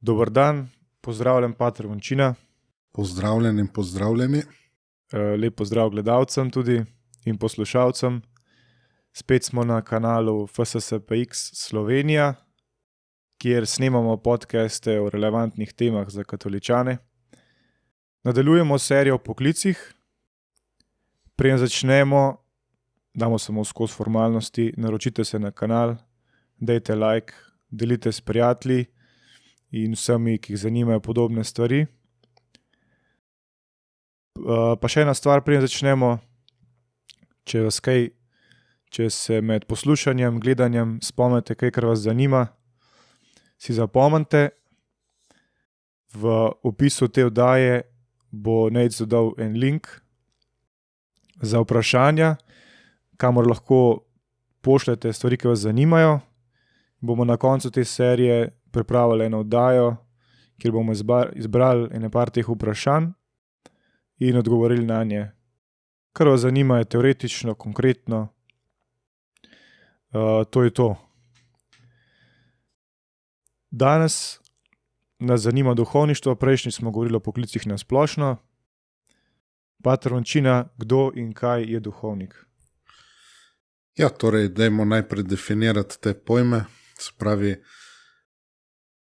Dober dan, pozdravljen pater Vončina. Pozdravljeni in pozdravljeni. Lep pozdrav gledalcem tudi in poslušalcem. Spet smo na kanalu FSSPX Slovenija, kjer snemamo podcaste o relevantnih temah za katoličane. Nadaljujemo serijo o poklicih. Preden začnemo, damo samo skozi formalnosti, naročite se na kanal, dajte like, delite s prijatelji in vsemi, ki jih zanimajo podobne stvari. Pa še ena stvar, preden začnemo, če se med poslušanjem, gledanjem spomnite kaj, kar vas zanima, si zapomnite. V opisu te oddaje bo Nejc dodal en link za vprašanja, kamor lahko pošljete stvari, ki vas zanimajo. Bomo na koncu te serije pripravili eno oddajo, kjer bomo izbrali ene par teh vprašanj in odgovorili na nje. Kar vas zanima je teoretično, konkretno. To je to. Danes nas zanima duhovništvo, prejšnji smo govorili o poklicih na splošno. Pater Vončina, kdo in kaj je duhovnik? Ja, torej, dajmo najprej definirati te pojme. Se pravi,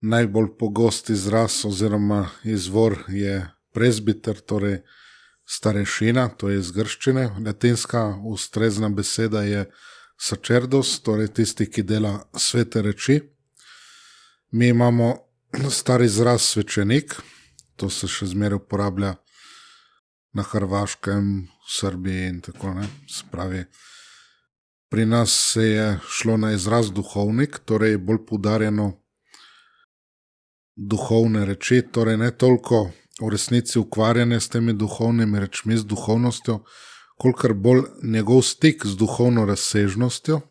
najbolj pogost izraz oziroma izvor je presbiter, torej starešina, to je iz grščine. Latinska ustrezna beseda je sacerdos, torej tisti, ki dela svete reči. Mi imamo star izraz svečenik, to se še zmeraj uporablja na Hrvaškem, Srbiji in tako ne. Se pravi, pri nas se je šlo na izraz duhovnik, torej bolj poudarjeno duhovne reči, torej ne toliko v resnici ukvarjanje s temi duhovnimi rečmi, z duhovnostjo, kolikor bolj njegov stik z duhovno razsežnostjo,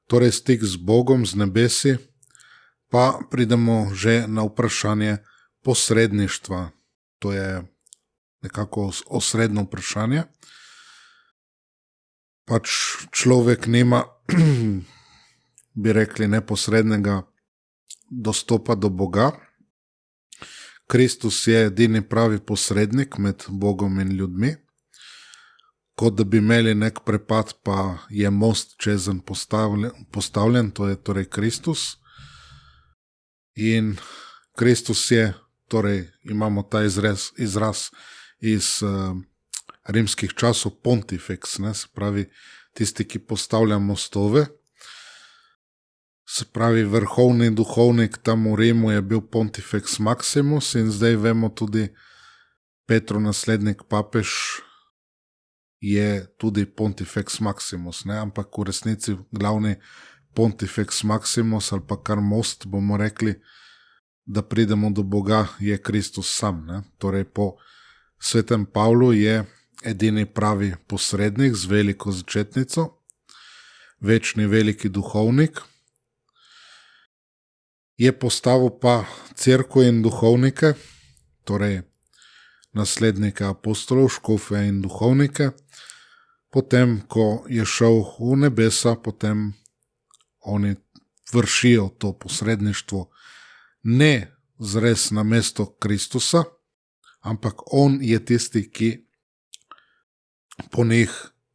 torej stik z Bogom, z nebesi, pa pridemo že na vprašanje posredništva. To je nekako osrednjo vprašanje. Pač človek nima, bi rekli, neposrednega dostopa do Boga. Kristus je edini pravi posrednik med Bogom in ljudmi. Kot da bi imeli nek prepad, pa je most čezenj postavljen, to je torej Kristus. In Kristus je, torej imamo ta izraz iz rimskih časov pontifex, ne, se pravi tisti, ki postavlja mostove. Se pravi, vrhovni duhovnik tam v Rimu je bil pontifex maximus in zdaj vemo tudi Petrov naslednik papež je tudi pontifex maximus, ne, ampak v resnici glavni pontifex maximus ali pa kar most, bomo rekli, da pridemo do Boga, je Kristus sam, ne. Torej po svetem Pavlu je edini pravi posrednik z veliko začetnico, večni veliki duhovnik. Je postavil pa cerkev in duhovnike, torej naslednike apostolov, škofe in duhovnike. Potem, ko je šel v nebesa, potem oni vršijo to posredništvo ne zres na mesto Kristusa, ampak on je tisti, ki po njih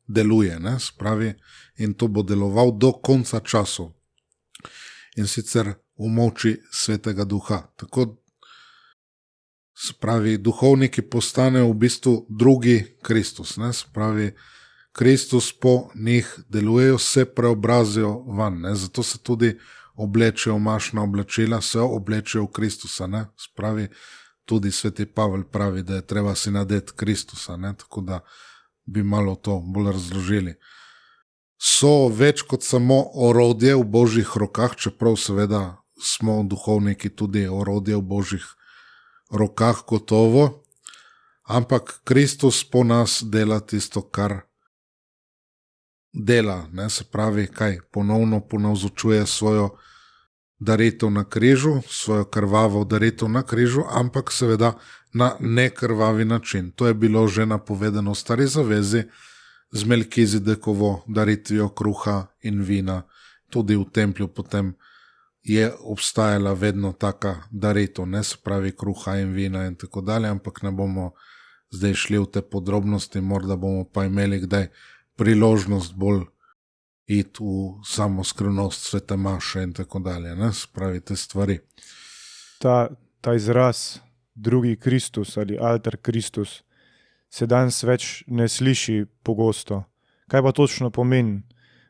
deluje, ne, spravi, in to bo deloval do konca časov. In sicer v moči Svetega Duha. Tako, spravi, duhovniki postanejo v bistvu drugi Kristus, ne, spravi, Kristus po njih delujejo, se preobrazijo van, ne, zato se tudi oblečejo mašna oblačila, se oblečejo v Kristusa, ne, spravi, tudi sveti Pavel pravi, da je treba si nadeti Kristusa, ne, tako da bi malo to bolj razložili. So več kot samo orodje v Božjih rokah, čeprav seveda smo duhovniki tudi orodje v Božjih rokah gotovo, ampak Kristus po nas dela tisto, kar dela, ne, se pravi, kaj ponovno ponavzočuje svojo daritev na križu, svojo krvavo daritev na križu, ampak seveda na nekrvavi način. To je bilo že napovedano v Stari zavezi z Melkizedekovo daritvijo kruha in vina. Tudi v templju potem je obstajala vedno taka daritev, ne se pravi kruha in vina in tako dalje, ampak ne bomo zdaj šli v te podrobnosti, morda bomo pa imeli kdaj priložnost bolj iti v samo skrivnost svete maše in tako dalje, ne se pravi te stvari. Ta izraz drugi Kristus ali alter Kristus se danes več ne sliši pogosto. Kaj pa točno pomeni?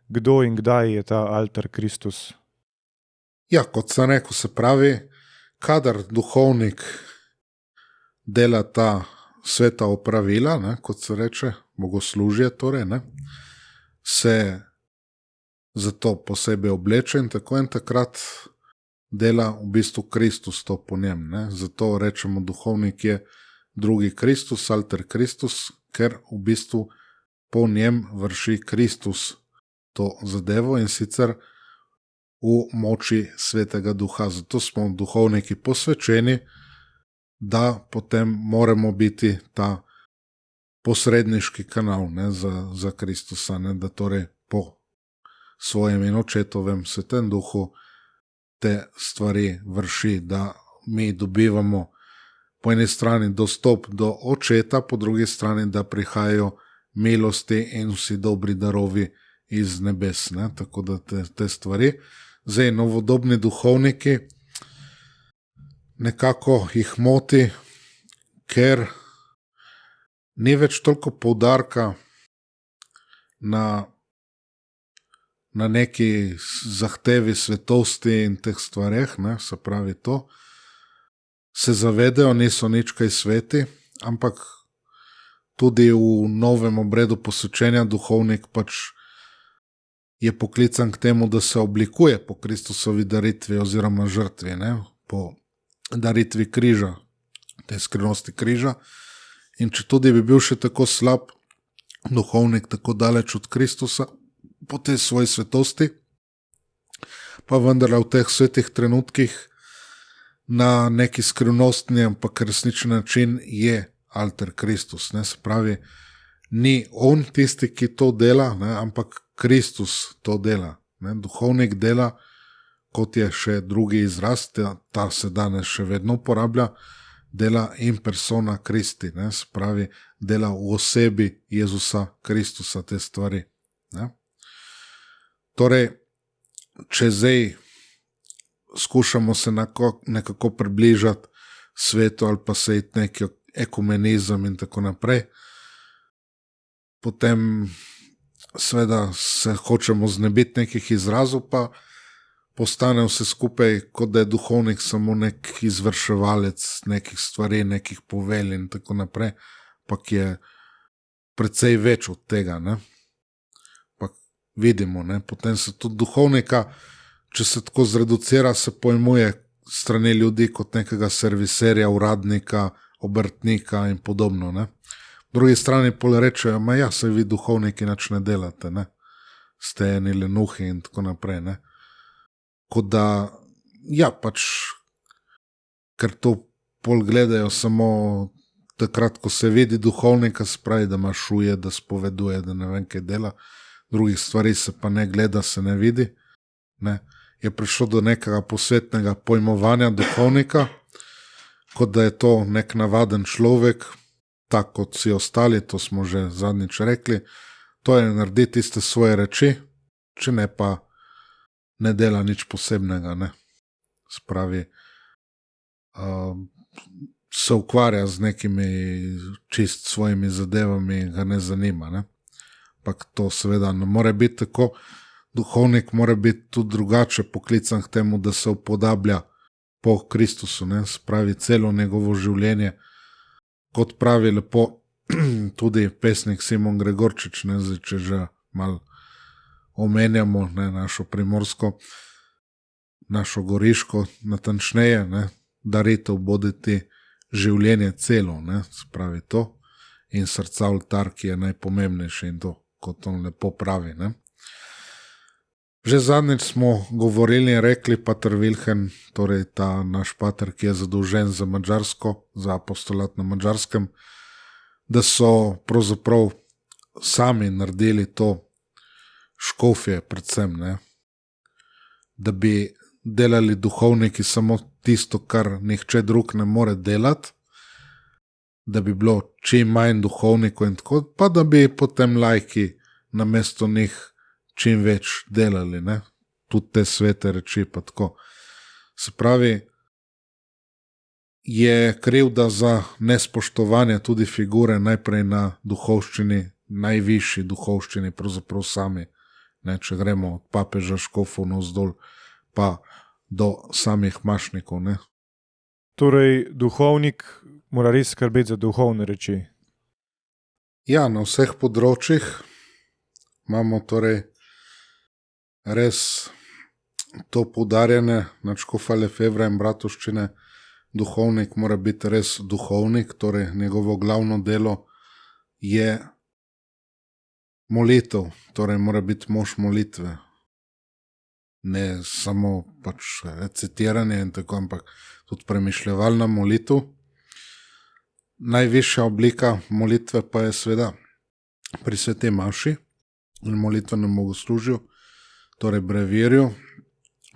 Kdo in kdaj je ta alter Kristus? Ja, kot sem rekel, se pravi, kadar duhovnik dela ta sveta opravila, ne, kot se reče, bogoslužje torej, ne, se zato posebej obleče in tako in takrat dela v bistvu Kristus to po njem. Ne. Zato rečemo, duhovnik je drugi Kristus, alter Kristus, ker v bistvu po njem vrši Kristus to zadevo in sicer v moči svetega duha. Zato smo duhovniki posvečeni, da potem moramo biti ta posredniški kanal, ne, za Kristusa, ne, da torej po svojem in očetovem svetem duhu te stvari vrši, da mi dobivamo po eni strani dostop do očeta, po drugi strani, da prihajajo milosti in vsi dobri darovi iz nebes, ne, tako da te stvari. Zdaj, novodobni duhovniki nekako jih moti, ker ni več toliko poudarka na neki zahtevi svetosti in teh stvareh, ne, se pravi to. Se zavedajo, niso nič kaj sveti, ampak tudi v novem obredu posvečenja duhovnik pač je poklican k temu, da se oblikuje po Kristusovi daritvi oziroma žrtvi, ne, po daritvi križa, te skrivnosti križa. In če tudi bi bil še tako slab duhovnik, tako daleč od Kristusa, po tej svoji svetosti, pa vendar v teh svetih trenutkih na neki skrivnostni, ampak resničen način je alter Kristus. Ne, se pravi, ni on tisti, ki to dela, ne, ampak Kristus to dela. Ne. Duhovnik dela, kot je še drugi izraz, ta se danes še vedno uporablja, dela in persona Christi, ne, se pravi, dela v osebi Jezusa Kristusa te stvari. Ne. Torej, če zdaj skušamo se nekako približati svetu ali pa se iti neki ekumenizem in tako naprej, potem seveda se hočemo znebiti nekih izrazov, pa postane vse skupaj, kot da je duhovnik samo nek izvrševalec nekih stvari, nekih povelj in tako naprej, pa je precej več od tega. Ne. Pa vidimo, ne. Potem se tudi duhovnika, če se tako zreducira, se pojmuje strani ljudi kot nekega serviserja, uradnika, obrtnika in podobno. Ne. V drugi strani pol rečejo, ja, saj vi duhovniki nič ne delate, ne. Ste eni lenuhi in tako naprej. Ne. Kot da, ja, pač, ker to pol gledajo samo takrat, ko se vidi duhovnika, se pravi, da ima šuje, da spoveduje, da ne vem, kaj dela, drugih stvari se pa ne gleda, se ne vidi. Ne. Je prišlo do nekega posvetnega pojmovanja duhovnika, kot da je to nek navaden človek, tak kot vsi ostali, to smo že zadnjič rekli, to je narediti tiste svoje reči, če ne pa ne dela nič posebnega, ne. Spravi, se ukvarja z nekimi čist svojimi zadevami in ga ne zanima, ne. Pak to seveda ne more biti tako, duhovnik mora biti tudi drugače poklican k temu, da se upodablja po Kristusu, ne. Spravi celo njegovo življenje, kot pravi lepo tudi pesnik Simon Gregorčič, ne, zdaj, če že malo omenjamo, ne, našo primorsko, našo goriško, natančneje, ne, daritev boditi življenje celo, ne, spravi to, in srca oltar, ki je najpomembnejši in to, kot on lepo pravi, ne. Že zadnjič smo govorili in rekli, pater Vilhen, torej ta naš pater, ki je zadolžen za Madžarsko, za apostolat na Madžarskem, da so pravzaprav sami naredili to škofje predvsem, ne, da bi delali duhovniki samo tisto, kar nihče drug ne more delati, da bi bilo čim manj duhovnikov in tako, pa da bi potem laiki namesto njih čim več delali, ne? Tudi te svete reči pa tako. Se pravi, je krivda za nespoštovanje tudi figure najprej na duhovščini, najvišji duhovščini, pravzaprav sami, ne? Če gremo od papeža, škofov navzdol, pa do samih mašnikov, ne? Torej, duhovnik mora res skrbeti za duhovne reči. Ja, na vseh področjih imamo torej res to poudarjene na Škofa Lefevra in Bratovščine. Duhovnik mora biti res duhovnik, torej njegovo glavno delo je molitev, torej mora biti mož molitve. Ne samo pač recitiranje in tako, ampak tudi premišljevalna molitev. Najvišja oblika molitve pa je seveda pri sveti maši in molitvenem bogoslužju, torej brevirju,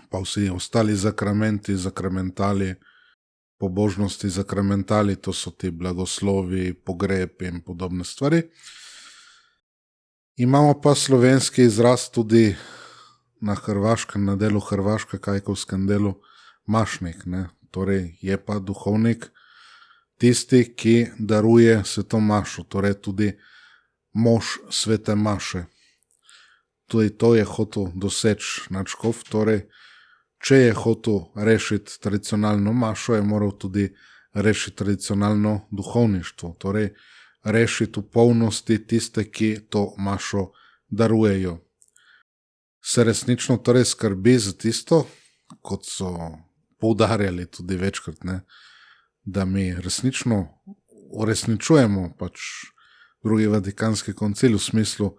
pa vsi ostali zakramenti, zakramentali, pobožnosti zakramentali, to so ti blagoslovi, pogreb in podobne stvari. Imamo pa slovenski izraz tudi na Hrvaškem, na delu Hrvaške, kajkovskem delu, mašnik, ne? Torej je pa duhovnik tisti, ki daruje sveto mašo, torej tudi mož svete maše. Tudi to je hotel doseči nadškof, torej če je hotel rešiti tradicionalno mašo, je moral tudi rešiti tradicionalno duhovništvo, torej rešiti v polnosti tiste, ki to mašo darujejo. Se resnično torej skrbi za tisto, kot so poudarjali tudi večkrat, ne, da mi resnično uresničujemo pač drugi vatikanski koncil, v smislu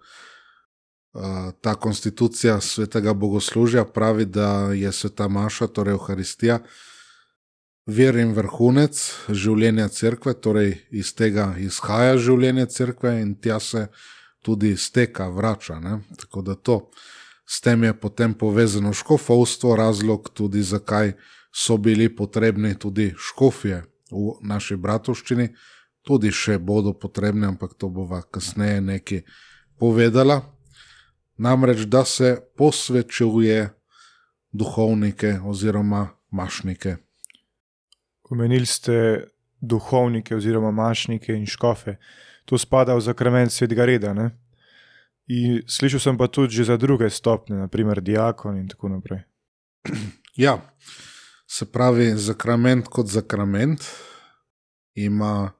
ta konstitucija svetega bogoslužja pravi, da je sveta maša, torej Euharistija, vir in vrhunec življenja cerkve, torej iz tega izhaja življenje cerkve in tja se tudi steka, vrača, ne? Tako da to. S tem je potem povezano škofovstvo, razlog tudi, zakaj so bili potrebni tudi škofje v naši bratovščini, tudi še bodo potrebni, ampak to bova kasneje nekaj povedala. Namreč, da se posvečuje duhovnike oziroma mašnike. Omenili ste duhovnike oziroma mašnike in škofe. To spada v zakrament svetega reda, ne? In slišal sem pa tudi že za druge stopnje, naprimer diakon in tako naprej. Ja, se pravi, zakrament kot zakrament ima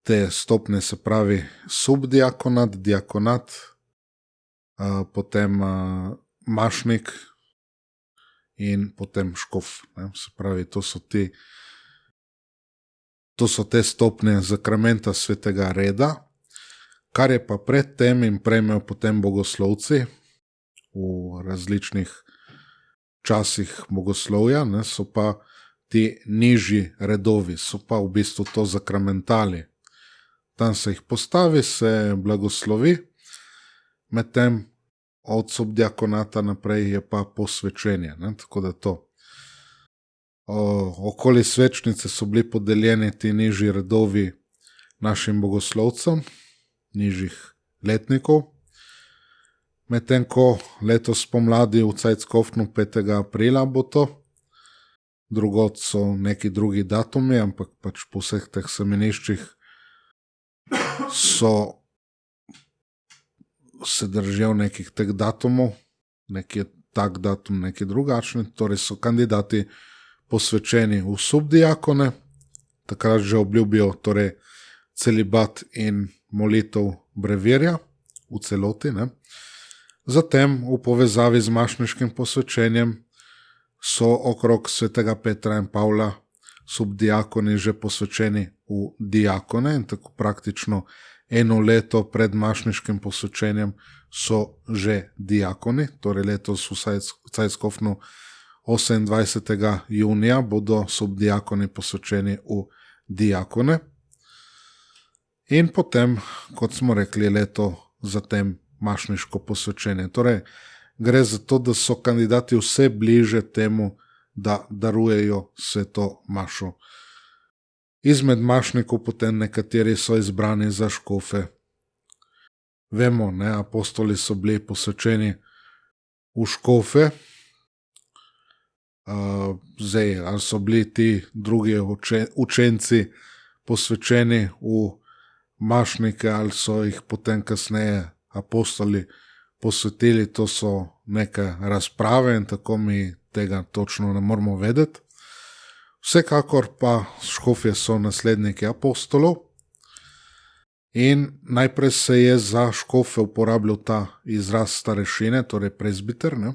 te stopnje, se pravi subdiakonat, diakonat, potem mašnik in potem škof, ne? Se pravi, to so te stopnje zakramenta svetega reda. Kar je pa pred tem in prejmejo potem bogoslovci v različnih časih bogoslovja, ne, so pa ti nižji redovi, so pa v bistvu to zakramentali. Tam se jih postavi, se blagoslovi, medtem od subdiakonata naprej je pa posvečenje, ne, tako da to. Okoli svečnice so bili podeljeni ti nižji redovi našim bogoslovcem, nižjih letnikov, medtem ko letos pomladi v Cajckofnu 5. aprila bo to, drugod so neki drugi datumi, ampak pač po vseh teh semeniščih se držijo nekih teh datumov, neki je tak datum, neki drugačni, torej so kandidati posvečeni v subdiakone, takrat že obljubijo torej celibat in molitev brevirja v celoti, ne. Zatem v povezavi z mašniškim posvečenjem so okrog svetega Petra in Pavla subdiakoni že posvečeni v diakone in tako praktično eno leto pred mašniškim posvečenjem so že diakoni, torej letos v Cajckofnu 28. junija bodo subdiakoni posvečeni v diakone. In potem, kot smo rekli, leto zatem mašniško posvečenje. Torej, gre za to, da so kandidati vse bliže temu, da darujejo sveto mašo. Izmed mašnikov potem nekateri so izbrani za škofe. Vemo, ne, apostoli so bili posvečeni v škofe, zdaj, ali so bili ti drugi učenci posvečeni v mašnike, ali so jih potem kasneje apostoli posvetili, to so neke razprave in tako mi tega točno ne moramo vedeti. Vsekakor pa škofje so nasledniki apostolov in najprej se je za škofe uporabljal ta izraz starešine, torej prezbiter, ne?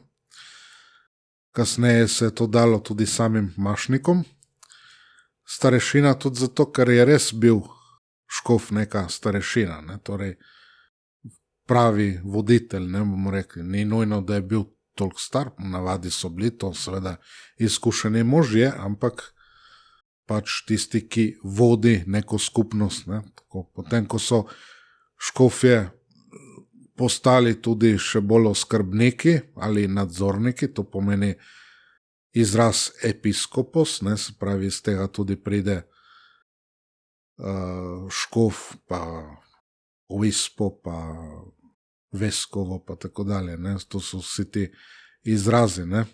Kasneje se je to dalo tudi samim mašnikom. Starešina tudi zato, ker je res bil škof neka starešina, ne? Torej pravi voditelj, ne bomo rekli, ni nujno, da je bil toliko star, navadi so bili to seveda izkušeni možje, ampak pač tisti, ki vodi neko skupnost. Ne? Tako, potem, ko so škofje postali tudi še bolj oskrbniki ali nadzorniki, to pomeni izraz episkopos, ne? Se pravi, iz tega tudi pride škof, pa ovispo, pa veskovo, pa tako dalje. Ne? To so vsi ti izrazi. Ne?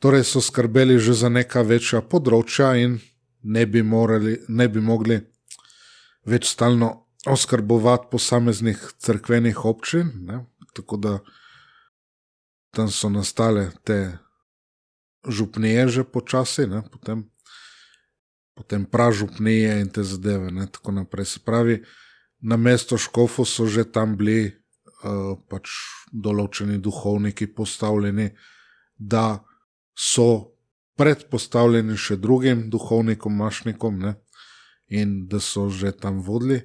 Torej so skrbeli že za neka večja področja in ne bi mogli več stalno oskrbovati posameznih cerkvenih občin, ne? Tako da tam so nastale te župnije že počasi, ne? Potem pražupnije in te zadeve, ne? Tako naprej. Se pravi, na mesto škofov so že tam bili pač določeni duhovniki postavljeni, da so predpostavljeni še drugim duhovnikom, mašnikom, ne? In da so že tam vodili,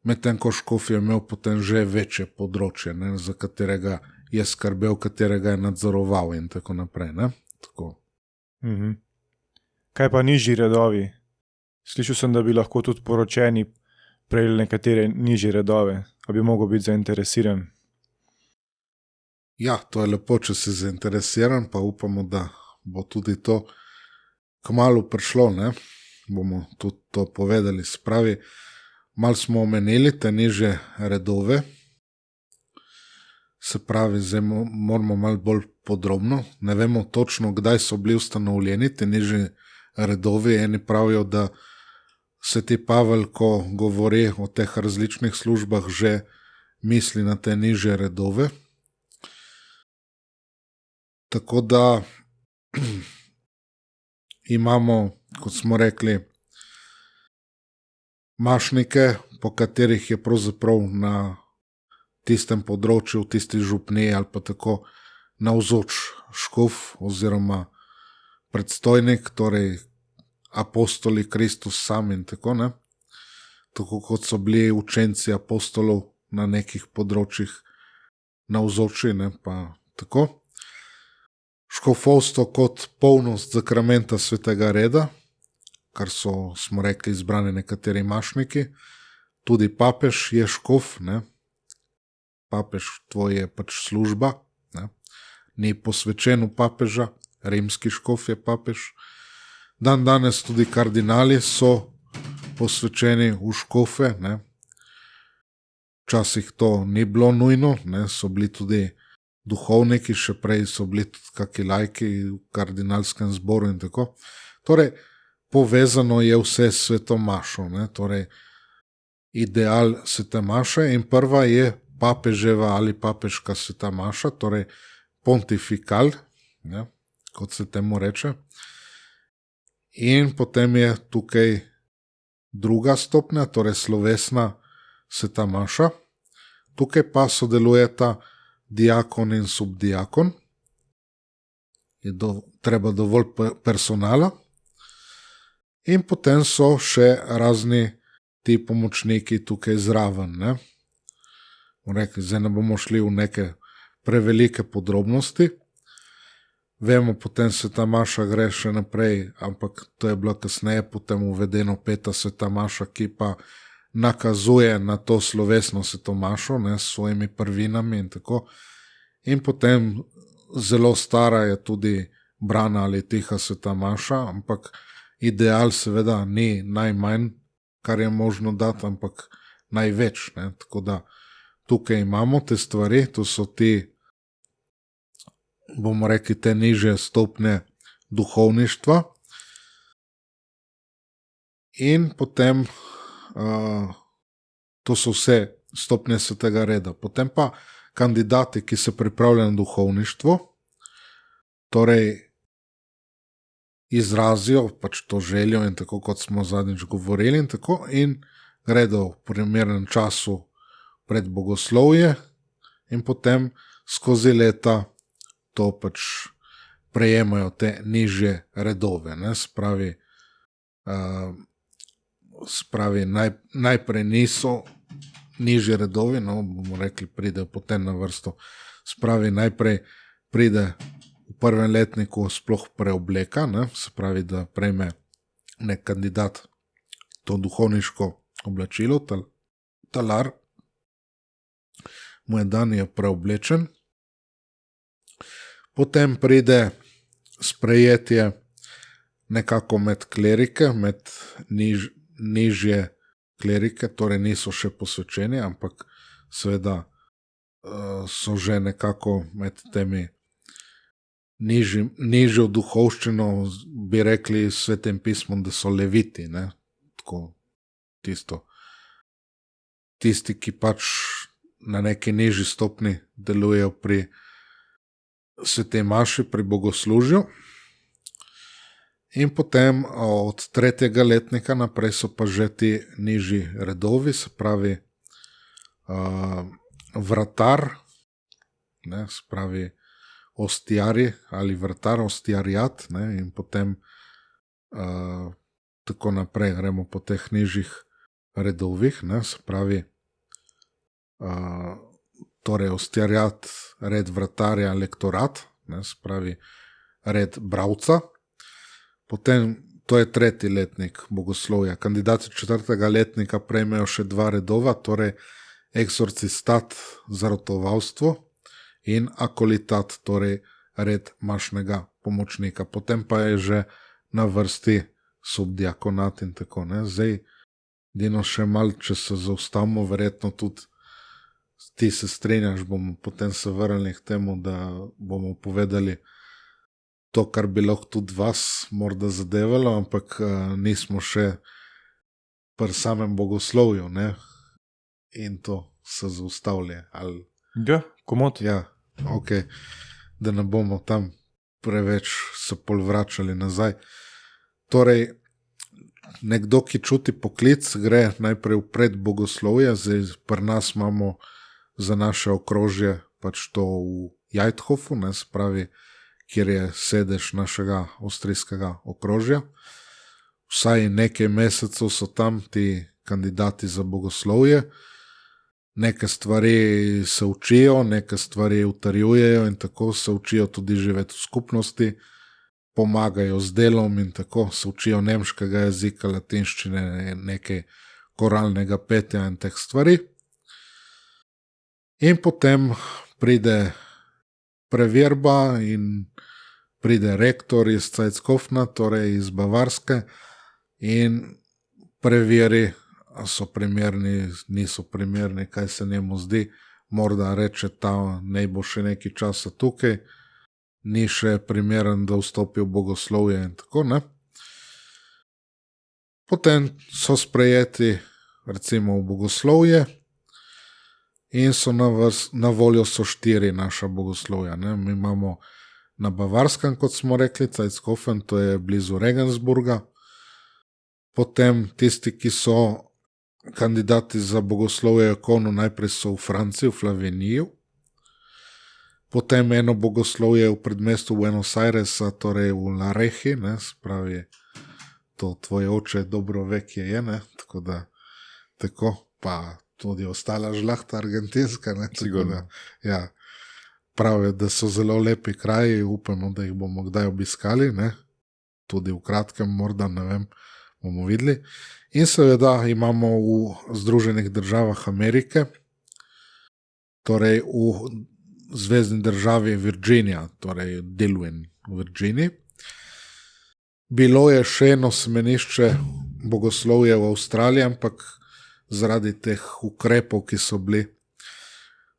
medtem ko škof je imel potem že večje področje, ne? Za katerega je skrbel, katerega je nadzoroval in tako naprej. Ne? Tako. Kaj pa nižji redovi? Slišal sem, da bi lahko tudi poročeni prejeli nekatere nižje redove, a bi mogel biti zainteresiran. Ja, to je lepo, če si zainteresiran, pa upamo, da bo tudi to kmalu prišlo, ne? Bomo tudi to povedali. Spravi, malo smo omenili te nižje redove, se pravi, zdaj moramo malo bolj podrobno, ne vemo točno, kdaj so bili ustanovljeni te nižje redovi. Eni pravijo, da sveti Pavel, ko govori o teh različnih službah, že misli na te nižje redove. Tako da imamo, kot smo rekli, mašnike, po katerih je pravzaprav na tistem področju, v tisti župniji ali pa tako navzoč škof oziroma predstojnik, torej apostoli, Kristus sam in tako, ne? Tako kot so bili učenci apostolov na nekih področjih navzoči, ne? Pa tako. Škofovstvo kot polnost zakramenta svetega reda, kar smo rekli, izbrani nekateri mašniki, tudi papež je škof, ne? Papež, tvoj je pač služba, ne? Ni posvečen v papeža, rimski škof je papež. Dan danes tudi kardinali so posvečeni v škofe, ne? Včasih to ni bilo nujno, ne? So bili tudi duhovniki, še prej so bili tudi kaki lajki v kardinalskem zboru in tako. Torej, povezano je vse s sveto mašo, ne? Torej, ideal svete maše in prva je papeževa ali papeška sveta maša, torej pontifikal, ne? Kot se temu reče. In potem je tukaj druga stopnja, torej slovesna sveta maša. Tukaj pa sodelujeta diakon in subdiakon. Je treba dovolj personala. In potem so še razni ti pomočniki tukaj zraven, ne? Rekli, zdaj ne bomo šli v neke prevelike podrobnosti. Vemo, potem sveta maša gre še naprej, ampak to je bilo kasneje potem uvedeno peta sveta maša, ki pa nakazuje na to slovesno sveto mašo, ne, s svojimi prvinami in tako. In potem zelo stara je tudi brana ali tiha sveta maša, ampak ideal seveda ni najmanj, kar je možno dati, ampak največ. Ne? Tako da tukaj imamo te stvari, to so ti, bomo rekli, te nižje stopnje duhovništva. In potem to so vse stopnje svetega reda. Potem pa kandidati, ki se pripravljajo na duhovništvo, torej izrazijo pač to željo in tako, kot smo zadnjič govorili, in gredo v primernem času pred bogoslovje in potem skozi leta to pač prejemajo te nižje redove. Ne? Spravi najprej niso nižji redovi, no, bomo rekli, pridejo potem na vrsto. Spravi najprej pride v prvem letniku sploh preobleka, ne? Se pravi, da prejme nek kandidat to duhovniško oblačilo, talar, mu je dan, je preoblečen. Potem pride sprejetje nekako med klerike, med nižje klerike, torej niso še posvečeni, ampak seveda so že nekako med temi nižjo duhovščino, bi rekli s Svetim pismom, da so leviti, ne? Tako tisti, ki pač na neki nižji stopni delujejo pri Sveti maši, pri bogoslužju. In potem od 3. letnika naprej so pa že ti nižji redovi, se pravi vratar, ne, se pravi ostjarji ali vratar, ostjarjat, ne, in potem tako naprej gremo po teh nižjih redovih, ne, se pravi torej ostjarjat, red vratarja, lektorat, ne, se pravi red bravca. Potem, to je 3. letnik bogoslovja. Kandidati 4. letnika prejmejo še 2 redova, torej eksorcistat, zarotovalstvo, in akolitat, torej red mašnega pomočnika. Potem pa je že na vrsti subdiakonat in tako. Ne. Zdaj, Dino, še malo, če se zaustavimo, verjetno tudi ti se strinjaš, bomo potem se vrnili k temu, da bomo povedali to, kar bi lahko tudi vas morda zadevalo, ampak nismo še pri samem bogoslovju, ne? In to se zaustavlja. Ali... Ja, komot. Ja, ok, da ne bomo tam preveč se pol vračali nazaj. Torej, nekdo, ki čuti poklic, gre najprej v predbogoslovje. Zdaj pri nas imamo za naše okrožje pač to v Jajthofu, ne, se pravi, kjer je sedež našega avstrijskega okrožja. Vsaj nekaj mesecev so tam ti kandidati za bogoslovje. Neke stvari se učijo, neke stvari utrjujejo in tako se učijo tudi živeti v skupnosti, pomagajo z delom in tako se učijo nemškega jezika, latinščine, nekaj koralnega petja in teh stvari. In potem pride preverba in pride rektor iz Zeitskofna, torej iz Bavarske, in preveri, a so primerni, niso primerni, kaj se njemu zdi. Morda reče, ta naj bo še nekaj časa tukaj, ni še primeren, da vstopi v bogoslovje in tako, ne. Potem so sprejeti recimo v bogoslovje in so na voljo so 4 naša bogoslovja, ne. Mi imamo na Bavarskem, kot smo rekli, Zeitskofen, to je blizu Regensburga. Potem tisti, ki so kandidati za bogoslovje Jakonu, najprej so v Franciji, v Flaveniju. Potem eno bogoslovje v predmestu Buenos Airesa, torej v La Reji, ne, spravi, to tvoj oče dobro ve, kje je, ne, tako da, tako, pa tudi ostala žlahta argentinska, ne, tako da, ja, pravijo, da so zelo lepi kraji, upamo, da jih bomo kdaj obiskali, ne, tudi v kratkem, morda, ne vem, bomo videli. In seveda imamo v Združenih državah Amerike, torej v zvezdni državi Virginija, torej Dillwyn v Virginiji. Bilo je še eno semenišče bogoslovja v Avstraliji, ampak zaradi teh ukrepov, ki so bili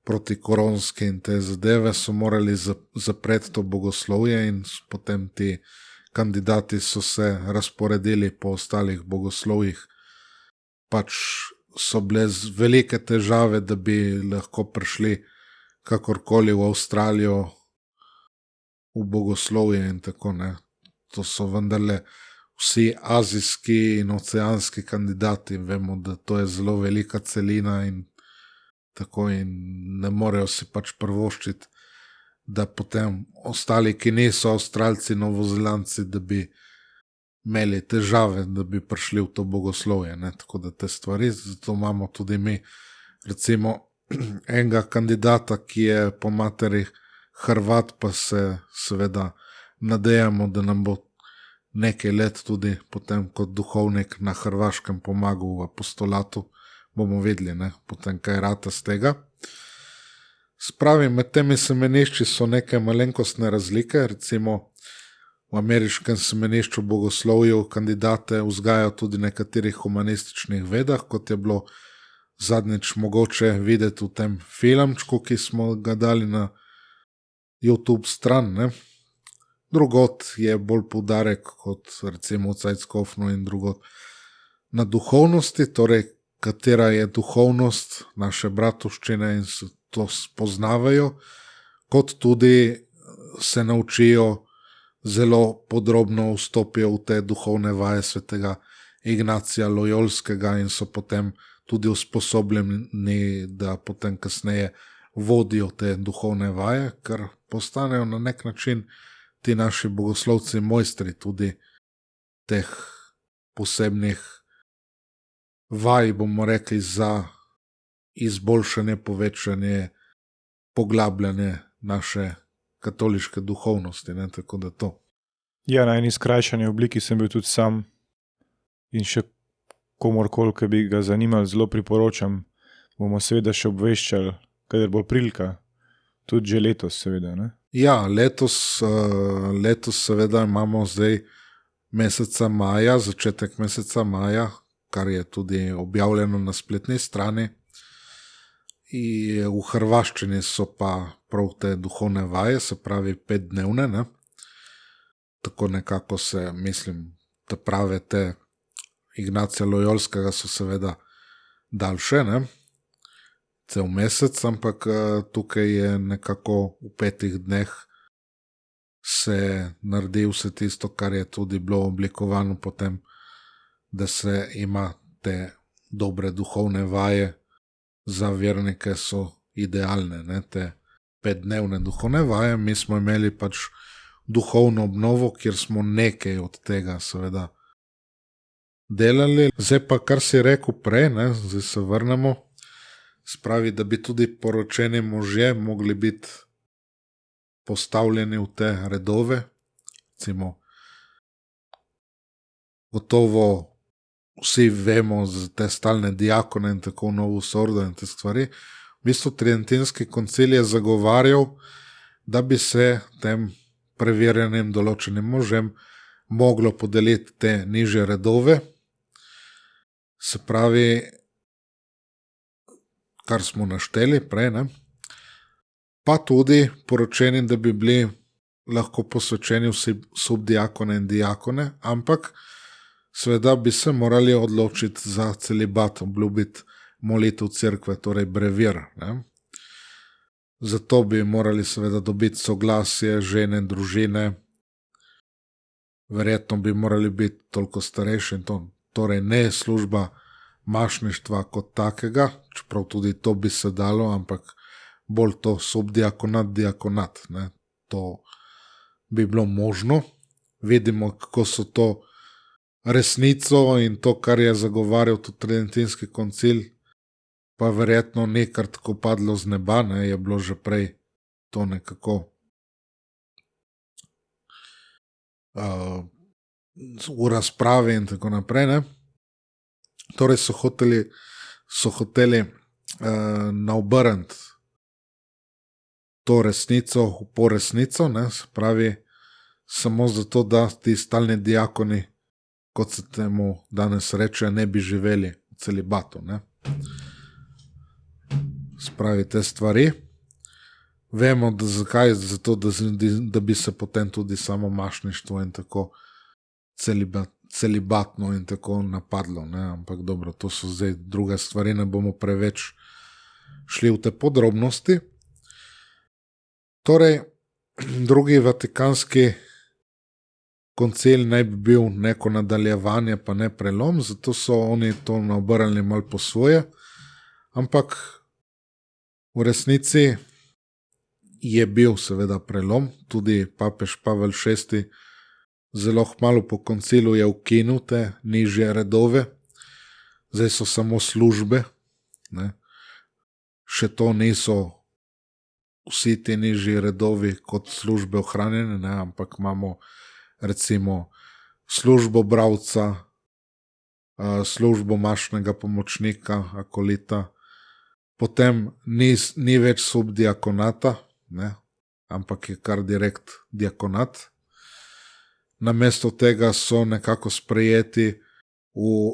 proti koronski in te zadeve, so morali zapreti to bogoslovje in potem ti kandidati so se razporedili po ostalih bogoslovjih. Pač so bile velike težave, da bi lahko prišli kakorkoli v Avstralijo v bogoslovje in tako ne. To so vendarle vsi azijski in oceanski kandidati. Vemo, da to je zelo velika celina in tako in ne morejo si pač privoščiti, da potem ostali, ki niso Avstralci, Novozelandci, da bi imeli težave, da bi prišli v to bogoslovje. Ne? Tako da te stvari, zato imamo tudi mi recimo enega kandidata, ki je po materi Hrvat, pa se seveda nadejamo, da nam bo nekaj let tudi potem kot duhovnik na Hrvaškem pomagal v apostolatu. Bomo videli, ne? Potem kaj rata z tega. Spravi, med temi semenišči so neke malenkostne razlike, recimo v ameriškem semenišču bogoslovju kandidate vzgajajo tudi nekaterih humanističnih vedah, kot je bilo zadnjič mogoče videti v tem filmčku, ki smo ga dali na YouTube stran. Ne? Drugot je bolj poudarek kot recimo v Cajckofnu in drugot na duhovnosti, torej katera je duhovnost naše bratovščine in se to spoznavajo, kot tudi se naučijo zelo podrobno vstopijo v te duhovne vaje svetega Ignacija Lojolskega in so potem tudi usposobljeni, da potem kasneje vodijo te duhovne vaje, ker postanejo na nek način ti naši bogoslovci mojstri tudi teh posebnih vaj, bomo rekli, za izboljšanje, povečanje, poglabljanje naše katoliške duhovnosti. Ne? Tako da to. Ja, na eni skrajšani obliki sem bil tudi sam in še komorkoli, ki bi ga zanimali, zelo priporočam. Bomo seveda še obveščali, kadar bo prilika, tudi že letos seveda. Ne? Ja, letos seveda imamo zdaj meseca maja, začetek meseca maja, kar je tudi objavljeno na spletni strani. In v hrvaščini so pa prav te duhovne vaje, se pravi 5-dnevne. Ne? Tako nekako se, mislim, da prave te Ignacija Lojolskega so seveda daljše, ne? Cel mesec, ampak tukaj je nekako v 5 dneh se naredi vse tisto, kar je tudi bilo oblikovano potem, da se ima te dobre duhovne vaje za vernike so idealne, ne? Te 5-dnevne duhovne vaje. Mi smo imeli pač duhovno obnovo, kjer smo nekaj od tega seveda delali. Zdaj pa, kar si rekel prej, ne? Zdaj se vrnemo, spravi, da bi tudi poročeni možje mogli biti postavljeni v te redove, recimo gotovo vsi vemo za te stalne diakone in tako novo sordo in te stvari. V bistvu Tridentinski koncil je zagovarjal, da bi se tem preverjenim določenim možem moglo podeliti te nižje redove. Se pravi, kar smo našteli prej, ne? Pa tudi poročeni, da bi bili lahko posvečeni vsi subdiakone in diakone, ampak seveda bi se morali odločiti za celibat, obljubiti molitev cerkve, torej brevir. Ne? Zato bi morali seveda dobiti soglasje žene, družine, verjetno bi morali biti toliko starejši in to, torej ne služba mašništva kot takega, čeprav tudi to bi se dalo, ampak bolj to subdiakonat, diakonat. Ne? To bi bilo možno. Vidimo, kako so to resnico in to, kar je zagovarjal tudi Tridentinski koncil, pa verjetno ni kar tako padlo z neba, ne? Je bilo že prej to nekako v razpravi in tako naprej. Ne? Torej so hoteli naobrniti to resnico po resnico, ne, se pravi, samo zato, da ti stalni diakoni, kot se temu danes reče, ne bi živeli v celibatu. Ne. Spravi te stvari. Vemo, da zakaj, zato, da bi se potem tudi samo mašništvo in tako celibatno in tako napadlo, ne? Ampak dobro, to so zdaj druge stvari, ne bomo preveč šli v te podrobnosti. Torej, drugi vatikanski koncil naj bi bil neko nadaljevanje, pa ne prelom, zato so oni to naobrnili malo po svoje, ampak v resnici je bil seveda prelom, tudi papež Pavel VI zelo kmalu po koncilu je ukinil te nižje redove, zdaj so samo službe, ne. Še to niso vsi ti nižji redovi kot službe ohranjene, ne, ampak imamo recimo službo bravca, službo mašnega pomočnika, akolita, potem ni več subdiakonata, ne, ampak je kar direkt diakonat. Namesto tega so nekako sprejeti v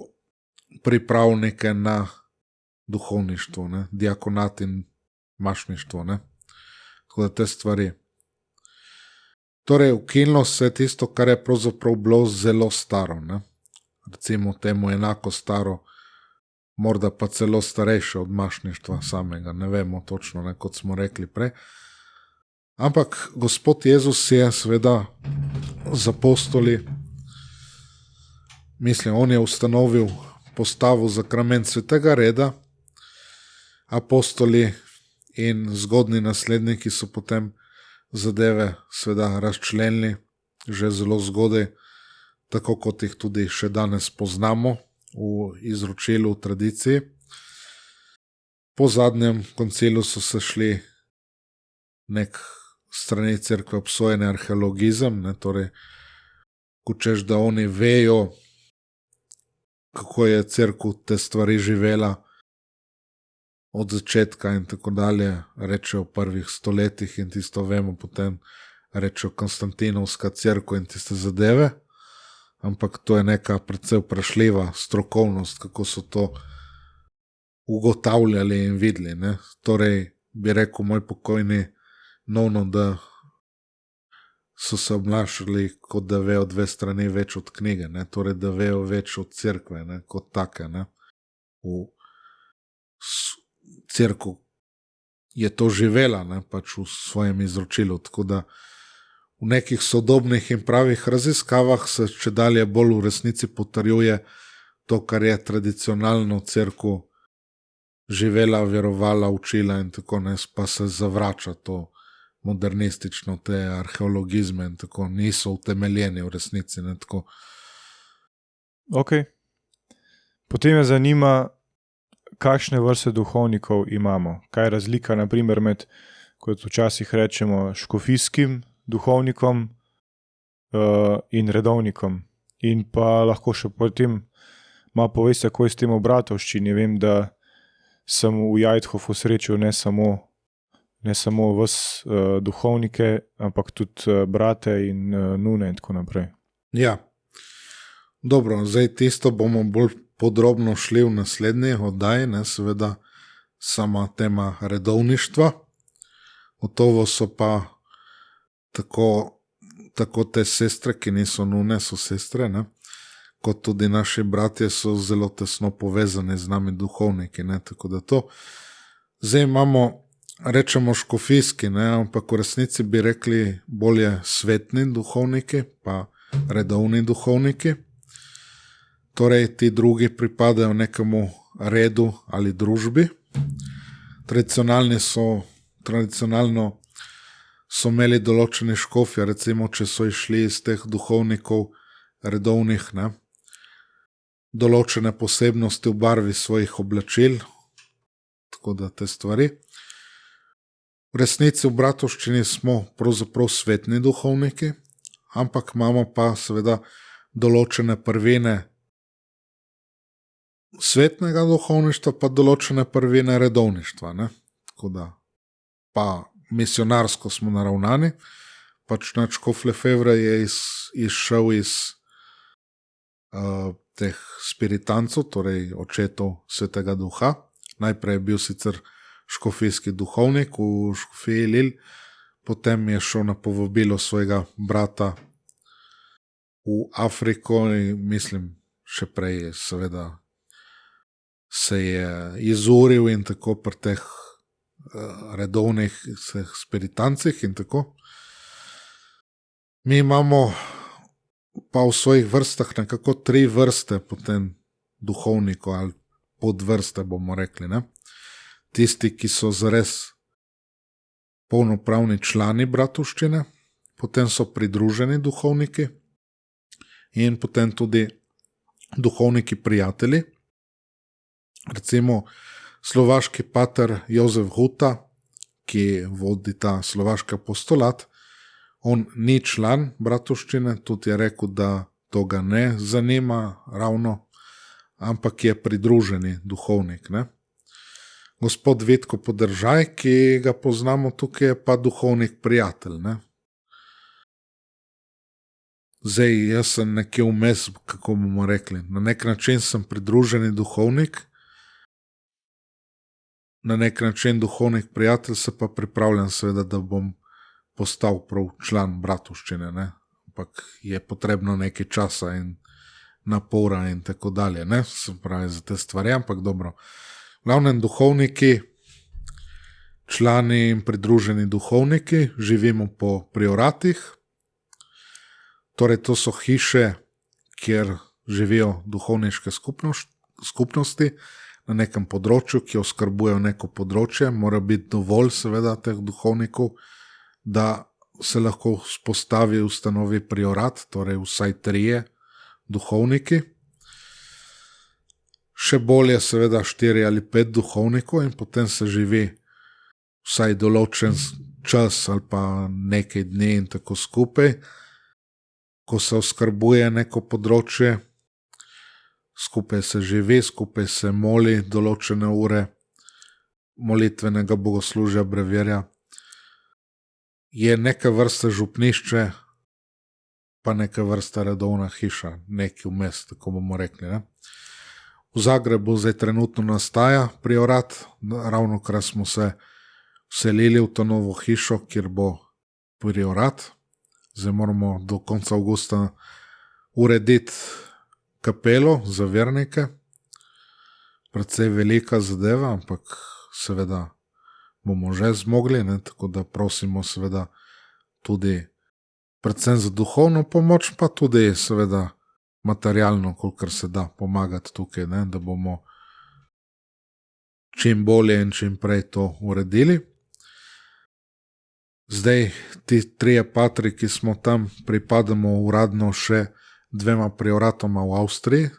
pripravnike na duhovništvo, ne, diakonat in mašništvo, ne. Tako da te stvari. Torej, ukinilo se je tisto, kar je pravzaprav bilo zelo staro, ne. Recimo temu enako staro, morda pa celo starejše od mašništva samega, ne vemo točno, ne, kot smo rekli prej. Ampak Gospod Jezus je seveda z apostoli, mislim, on je ustanovil, postavil zakrament svetega reda, apostoli in zgodni nasledniki so potem zadeve seveda razčlenili že zelo zgodaj, tako kot jih tudi še danes poznamo v izročilu, v tradiciji. Po zadnjem koncilu so se šli nek strani cerkve obsojeni arheologizem, ne, torej, ko češ, da oni vejo, kako je cerkev te stvari živela od začetka in tako dalje, rečejo v prvih stoletjih in tisto vemo, potem rečejo Konstantinovska cerkev in tiste zadeve, ampak to je neka precej vprašljiva strokovnost, kako so to ugotavljali in videli, ne. Torej, bi rekel moj pokojni Nono, da so se obnašali, kot da vejo dve strani več od knjige, ne. Torej, da vejo več od cerkve, ne, kot take, ne. V cerkev je to živela, ne, pač v svojem izročilu, tako da v nekih sodobnih in pravih raziskavah se čedalje bolj v resnici potrjuje to, kar je tradicionalno cerkev živela, verovala, učila in tako, ne, pa se zavrača to modernistično, te arheologizme in tako, niso utemeljeni v resnici, ne, tako. Ok. Potem me zanima, kakšne vrste duhovnikov imamo. Kaj je razlika, na primer, med, kot včasih rečemo, škofijskim duhovnikom in redovnikom. In pa lahko še potem malo poveste, kako je s tem v bratovščini. Vem, da sem v Jajthofu srečal ne samo vas duhovnike, ampak tudi brate in nune in tako naprej. Ja, dobro, zdaj tisto bomo bolj podrobno šli v naslednji oddaji, ne, seveda sama tema redovništva. Gotovo so pa tako te sestre, ki niso nune, so sestre, ne, kot tudi naši bratje so zelo tesno povezani z nami duhovniki, ne, tako da to. Zdaj imamo, rečemo škofijski, ne, ampak v resnici bi rekli bolje svetni duhovniki, pa redovni duhovniki. Torej, ti drugi pripadajo nekemu redu ali družbi. Tradicionalno so imeli določeni škofje, recimo, če so išli iz teh duhovnikov redovnih, ne, določene posebnosti v barvi svojih oblačil, tako da te stvari. V resnici v bratovščini smo pravzaprav svetni duhovniki, ampak imamo pa seveda določene prvine svetnega duhovništva, pa določene prvine redovništva, ne, tako da pa misionarsko smo naravnani. Pač Škof Lefevre je izšel iz teh spiritancov, torej očetov Svetega Duha. Najprej je bil sicer škofijski duhovnik v Škofiji Lil, potem je šel na povabilo svojega brata v Afriko in mislim, še prej seveda se je izuril in tako pri teh redovnih spiritancih in tako. Mi imamo pa v svojih vrstah nekako 3 vrste potem duhovnikov ali podvrste, bomo rekli. Ne? Tisti, ki so zares polnopravni člani bratovščine, potem so pridruženi duhovniki in potem tudi duhovniki prijatelji. Recimo slovaški pater Jozef Huta, ki vodi ta slovaški apostolat, on ni član bratovščine, tudi je rekel, da to ga ne zanima ravno, ampak je pridruženi duhovnik. Ne? Gospod Vitko Podržaj, ki ga poznamo tukaj, je pa duhovnik prijatelj. Ne? Zdaj, jaz sem nekje vmes, kako bomo rekli. Na nek način sem pridruženi duhovnik, na nek način duhovnik prijatelj, se pa pripravljam seveda, da bom postal prav član bratovščine. Ne? Ampak je potrebno nekaj časa in napora in tako dalje. Ne? Se pravi za te stvari, ampak dobro. Glavnem duhovniki, člani in pridruženi duhovniki, živimo po prioratih. Torej, to so hiše, kjer živijo duhovniške skupnosti na nekem področju, ki oskrbujejo neko področje. Mora biti dovolj seveda teh duhovnikov, da se lahko vzpostavi, ustanovi priorat, torej vsaj 3 duhovniki. Še bolje seveda 4 ali 5 duhovnikov in potem se živi vsaj določen čas ali pa nekaj dni in tako skupaj, ko se oskrbuje neko področje, skupaj se živi, skupaj se moli določene ure molitvenega bogoslužja, brevirja. Je neka vrsta župnišče, pa neka vrsta redovna hiša, nekaj vmes, tako bomo rekli. Ne? V Zagrebu zdaj trenutno nastaja priorat, ravnokar smo se vselili v to novo hišo, kjer bo priorat. Zdaj moramo do konca avgusta urediti kapelo za vernike. Precej velika zadeva, ampak seveda bomo že zmogli, ne? Tako da prosimo seveda tudi predvsem za duhovno pomoč, pa tudi seveda materialno, kolikor se da pomagati tukaj, ne? Da bomo čim bolje in čim prej to uredili. Zdaj, ti 3 patri, ki smo tam, pripadamo uradno še 2 prioratoma v Avstriji.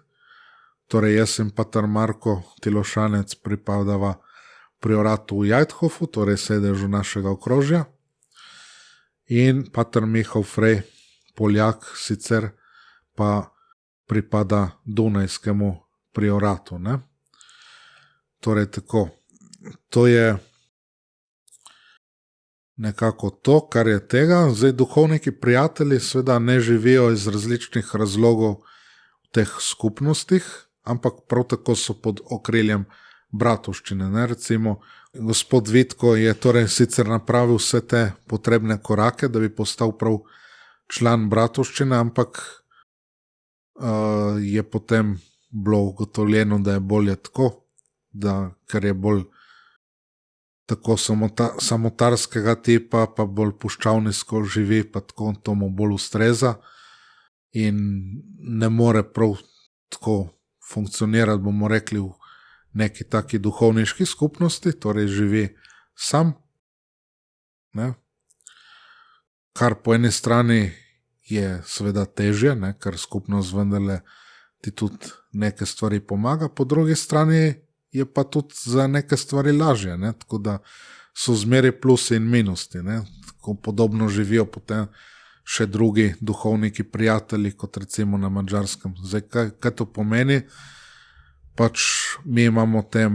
Torej, jaz in pater Marko Tilošanec pripadava prioratu v Jajthofu, torej sedežu našega okrožja. In pater Mihael Frej, Poljak, sicer pa pripada Dunajskemu prioratu. Ne? Torej, tako. To je nekako to, kar je tega. Zdaj, duhovniki prijatelji seveda ne živijo iz različnih razlogov v teh skupnostih, ampak prav tako so pod okriljem bratovščine. Ne? Recimo, gospod Vitko je torej sicer napravil vse te potrebne korake, da bi postal prav član bratovščine, ampak je potem bilo ugotovljeno, da je bolje tako, ker je bolj tako samotarskega tipa, pa bolj puščavnisko živi, pa tako to mu bolj ustreza in ne more prav tako funkcionirati, bomo rekli, v neki taki duhovniški skupnosti, torej živi sam. Ne? Kar po eni strani je seveda težje, ne? Ker skupnost vendarle ti tudi neke stvari pomaga, po drugi strani je pa tudi za neke stvari lažje, ne? Tako da so zmeri plusi in minusi. Tako podobno živijo potem še drugi duhovniki prijatelji, kot recimo na Madžarskem. Zdaj, kaj to pomeni? Pač mi imamo te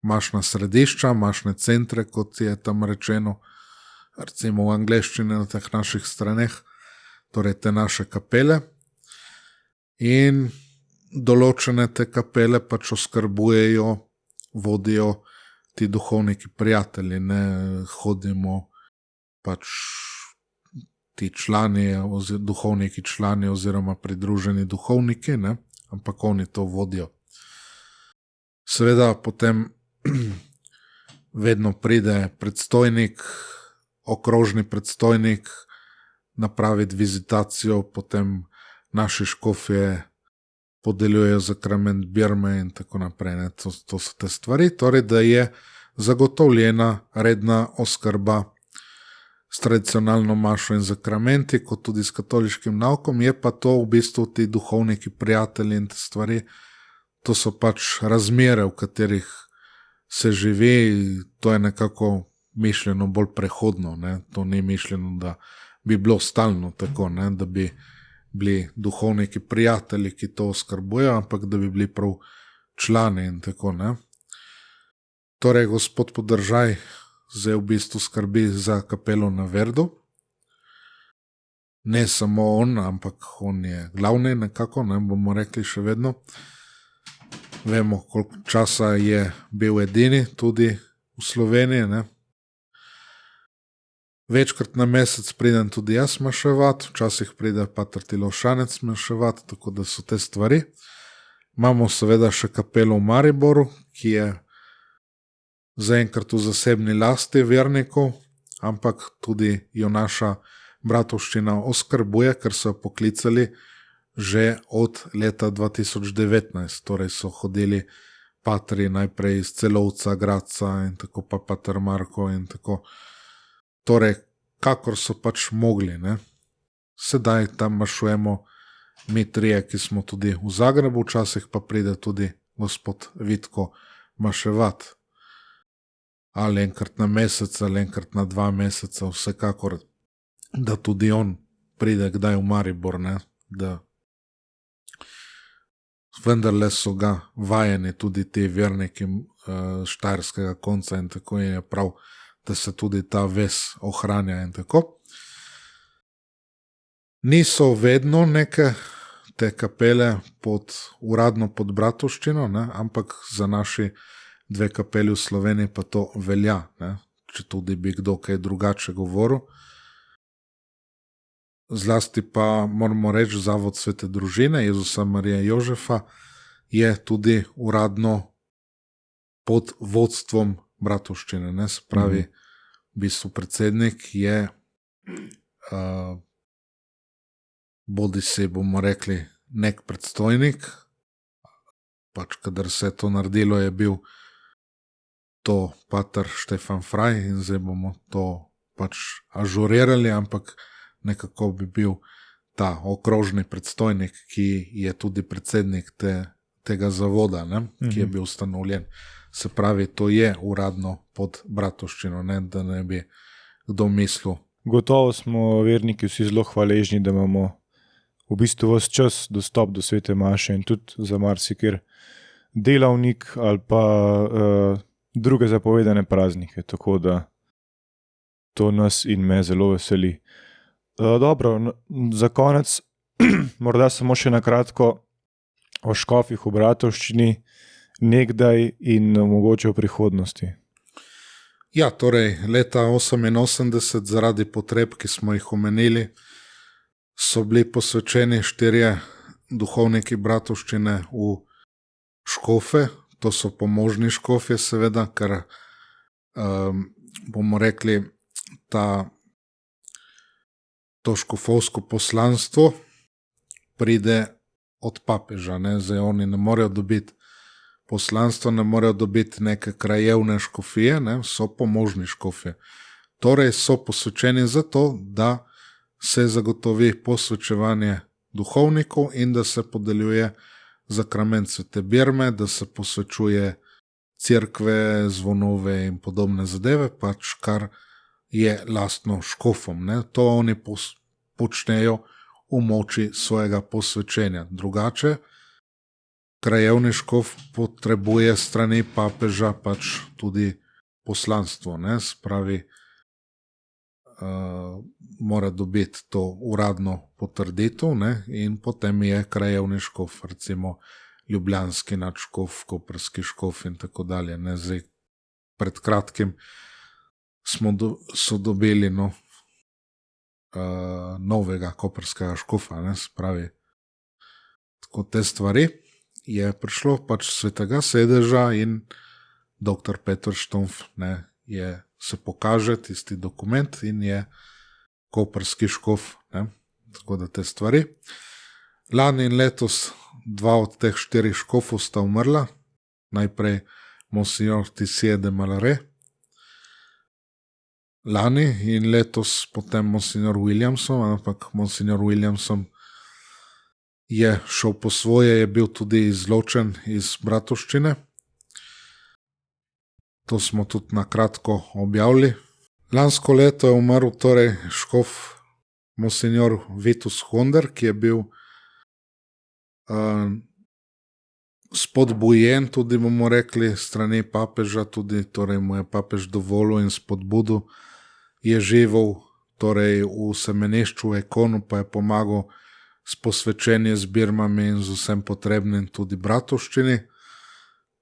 mašna središča, mašne centre, kot je tam rečeno, recimo v angleščini na teh naših straneh, torej te naše kapele. In določene te kapele pač oskrbujejo, vodijo ti duhovniki prijatelji, ne hodimo pač ti člani, duhovniki člani oziroma pridruženi duhovniki, ne, ampak oni to vodijo. Seveda potem vedno pride predstojnik, okrožni predstojnik, napraviti vizitacijo, potem naši škofje podeljujejo zakrament birme in tako naprej. Ne. To so te stvari, torej da je zagotovljena redna oskrba s tradicionalno mašo in zakramenti, kot tudi s katoliškim naukom, je pa to v bistvu ti duhovniki, prijatelji in te stvari, to so pač razmere, v katerih se živi, to je nekako mišljeno bolj prehodno, ne. To ni mišljeno, da bi bilo stalno tako, ne, da bi bili duhovniki prijatelji, ki to oskrbujejo, ampak da bi bili prav člani in tako, ne. Torej, gospod Podržaj zdaj v bistvu skrbi za kapelo na Verdu. Ne samo on, ampak on je glavni nekako, ne bomo rekli še vedno. Vemo, koliko časa je bil edini tudi v Sloveniji, ne. Večkrat na mesec pridem tudi jaz maševat, včasih pride pater Tilošanec maševat, tako da so te stvari. Imamo seveda še kapelo v Mariboru, ki je zaenkrat v zasebni lasti vernikov, ampak tudi jo naša bratovščina oskrbuje, ker so jo poklicali že od leta 2019, torej so hodili patri najprej iz Celovca, Gradca in tako pa pater Marko in tako. Torej, kakor so pač mogli, ne. Sedaj tam mašujemo mi trije, ki smo tudi v Zagrebu, včasih pa pride tudi gospod Vitko maševat. Ali enkrat na mesec, ali enkrat na 2 meseca, vsekakor, da tudi on pride kdaj v Maribor, ne, da vendarle so ga vajeni tudi ti verniki štajerskega konca in tako je prav, da se tudi ta vez ohranja in tako. Niso vedno neke te kapele uradno pod bratovščino, ne, ampak za naši 2 kapeli v Sloveniji pa to velja, ne, če tudi bi kdo kaj drugače govoril. Zlasti pa moramo reči, Zavod Svete družine Jezusa Marije Jožefa je tudi uradno pod vodstvom bratovščine, ne, se pravi, v bistvu predsednik je bodisi bomo rekli nek predstojnik, pač kadar se je to naredilo, je bil to pater Štefan Fraj in zdaj bomo to pač ažurirali, ampak nekako bi bil ta okrožni predstojnik, ki je tudi predsednik tega zavoda, ne, ki je bil ustanovljen. Se pravi, to je uradno pod bratovščino, ne, da ne bi kdo mislil. Gotovo smo verniki vsi zelo hvaležni, da imamo v bistvu ves čas dostop do svete maše in tudi za marsikjer delavnik ali pa druge zapovedane praznike, tako da to nas in me zelo veseli. Dobro, za konec morda samo še na kratko o škofih v bratovščini nekdaj in mogoče v prihodnosti. Ja, torej leta 1988 zaradi potreb, ki smo jih omenili, so bili posvečeni 4 duhovniki bratovščine v škofe, to so pomožni škofje seveda, ker bomo rekli, to škofovsko poslanstvo pride od papeža, ne, zdaj oni ne morejo dobiti poslanstva, ne morejo dobiti neke krajevne škofije, ne, so pomožni škofje. Torej so posvečeni za to, da se zagotovi posvečevanje duhovnikov in da se podeljuje zakrament svete birme, da se posvečuje cerkve, zvonove in podobne zadeve, pač kar je lastno škofom, ne. To oni počnejo v moči svojega posvečenja. Drugače krajevni škof potrebuje strani papeža pač tudi poslanstvo, ne, spravi, mora dobiti to uradno potrditev, ne, in potem je krajevni škof, recimo ljubljanski nadškof, koprski škof in tako dalje, ne. Zdaj, pred kratkim so dobili novega koprskega škofa, ne, spravi, tako te stvari je prišlo pač svetega sedeža in dr. Peter Štumpf, ne, se pokaže tisti dokument in je koprski škof, ne, tako da te stvari. Lani in letos 2 od teh 4 škofov sta umrla, najprej Monsignor Tissier de Malaret, lani in letos potem Monsignor Williamson, ampak Monsignor Williamson je šel po svoje, je bil tudi izločen iz bratovščine. To smo tudi na kratko objavili. Lansko leto je umrl torej škof Monsignor Vitus Honder, ki je bil spodbujen, tudi bomo rekli, strani papeža, tudi torej mu je papež dovolil in spodbudil, je živel torej v semenišču v Ekonu, pa je pomagal s posvečenjem zbirmami in z vsem potrebnim tudi bratovščini.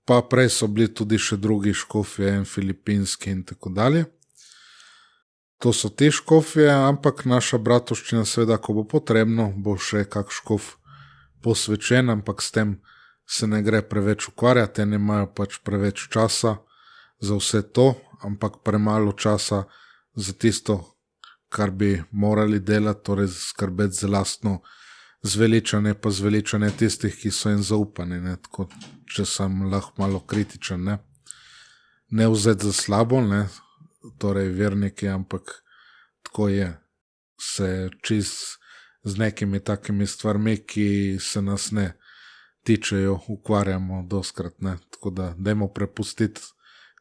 Pa prej so bili tudi še drugi škofje, en filipinski in tako dalje. To so ti škofje, ampak naša bratovščina seveda, ko bo potrebno, bo še kak škof posvečen, ampak s tem se ne gre preveč ukvarjati, ne imajo pač preveč časa za vse to, ampak premalo časa za tisto, kar bi morali delati, torej skrbeti za lastno zveličanje, pa zveličanje tistih, ki so jim zaupani, ne, tako, če sem lahko malo kritičen, ne vzeti za slabo, ne, torej verniki, ampak tako je, se čist z nekimi takimi stvarmi, ki se nas ne tičejo, ukvarjamo doskrat, ne, tako da dajmo prepustiti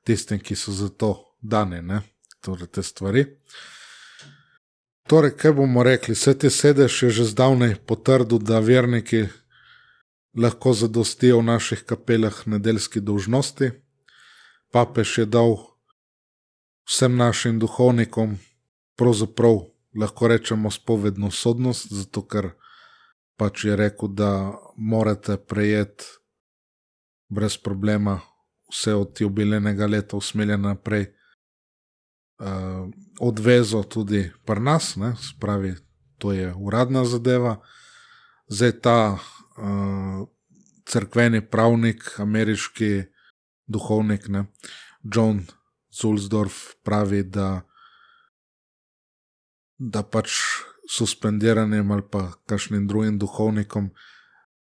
tistim, ki so za to dani, ne, torej te stvari. Torej, kaj bomo rekli, Sveti sedež je že zdavnaj potrdil, da verniki lahko zadostijo v naših kapelah nedeljski dolžnosti. Papež je dal vsem našim duhovnikom pravzaprav, lahko rečemo, spovedno sodnost, zato ker pač je rekel, da morate prejeti brez problema vse od jubilejnega leta usmiljen naprej odvezo tudi pri nas, ne, spravi, to je uradna zadeva. Zdaj ta cerkveni pravnik, ameriški duhovnik, ne, John Zulsdorf pravi, da pač suspendiranjem ali pa kakšnim drugim duhovnikom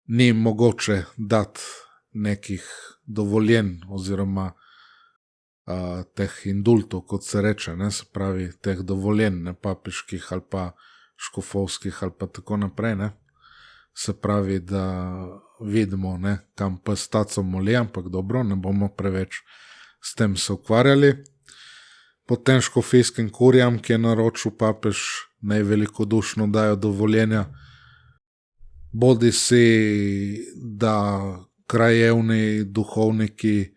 ni mogoče dati nekih dovoljen oziroma teh indultov, kot se reče, ne, se pravi, teh dovoljen, ne, papiških ali pa škofovskih ali pa tako naprej, ne. Se pravi, da vidimo, ne, kam pes taco moli, ampak dobro, ne bomo preveč s tem se ukvarjali. Potem škofijskim kurijam, ki je naročil papež, naj velikodušno dajo dovoljenja, bodi si, da krajevni duhovniki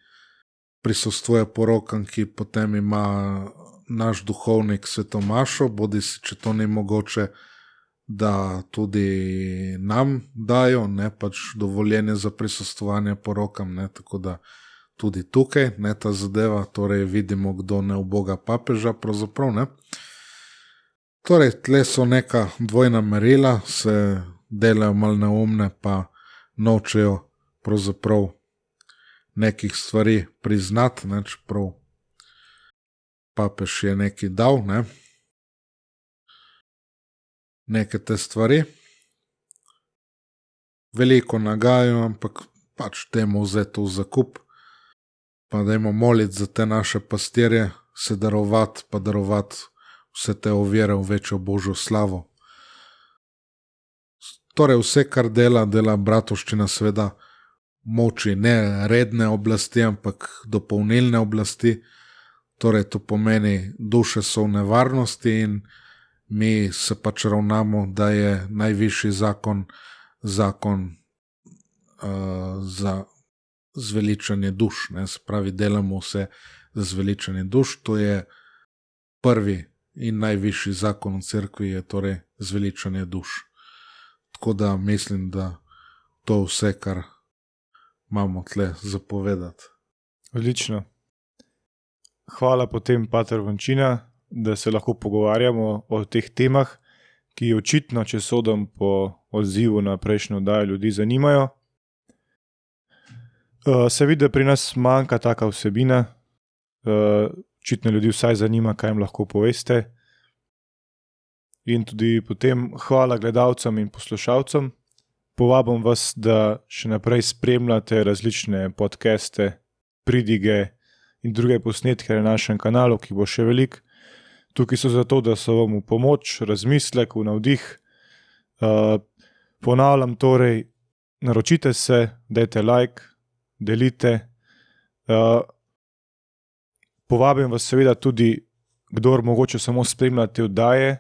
prisostvuje porokam, ki potem ima naš duhovnik svetomašo, bodi si, če to ni mogoče, da tudi nam dajo, ne, pač dovoljenje za prisostvovanje porokam, ne, tako da tudi tukaj, ne, ta zadeva, torej vidimo, kdo ne uboga papeža, pravzaprav, ne. Torej, tle so neka dvojna merila, se delajo malo neumne, pa nočejo pravzaprav nekih stvari priznati, ne, čeprav papež je nekaj dal, ne, neke te stvari. Veliko nagajajo, ampak pač dajmo vzeti v zakup, pa dajmo moliti za te naše pastirje, se darovati, pa darovati vse te ovire v večjo Božjo slavo. Torej vse, kar dela bratovščina, seveda moči ne redne oblasti, ampak dopolnilne oblasti. Torej to pomeni, duše so v nevarnosti in mi se pač ravnamo, da je najvišji zakon za zveličanje duš. Ne? Se pravi, delamo vse za zveličanje duš. To je prvi in najvišji zakon v cerkvi, je torej zveličanje duš. Tako da mislim, da to vse, kar imamo tle zapovedati. Odlično. Hvala potem, pater Vančina, da se lahko pogovarjamo o teh temah, ki očitno, če sodim po odzivu na prejšnjo oddajo, ljudi zanimajo. Se vidi, da pri nas manjka taka vsebina. Očitno ljudi vsaj zanima, kaj jim lahko poveste. In tudi potem hvala gledalcem in poslušalcem. Povabim vas, da še naprej spremljate različne podcaste, pridige in druge posnetke na našem kanalu, ki bo še veliko. Tukaj so zato, da so vam v pomoč, razmislek, v navdih. Ponavljam torej, naročite se, dajte like, delite. Povabim vas seveda tudi, kdor mogoče samo spremlja te oddaje.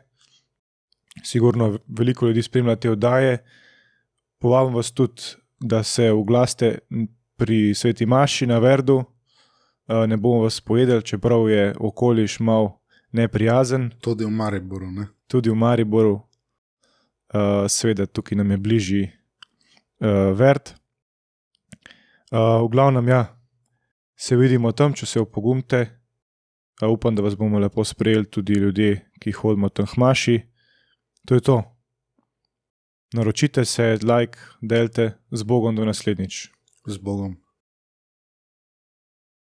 Sigurno veliko ljudi spremlja te oddaje. Povabim vas tudi, da se oglasite pri Sveti maši na Verdu. Ne bomo vas pojedli, čeprav je okoliš mal neprijazen. Tudi v Mariboru, ne? Tudi v Mariboru. Seveda tukaj nam je bližji Verd. V glavnem, ja, se vidimo tam, če se opogumite. Upam, da vas bomo lepo sprejeli tudi ljudje, ki hodimo tam k maši. To je to. Naročite se, like, delite, z Bogom do naslednjič. Z Bogom.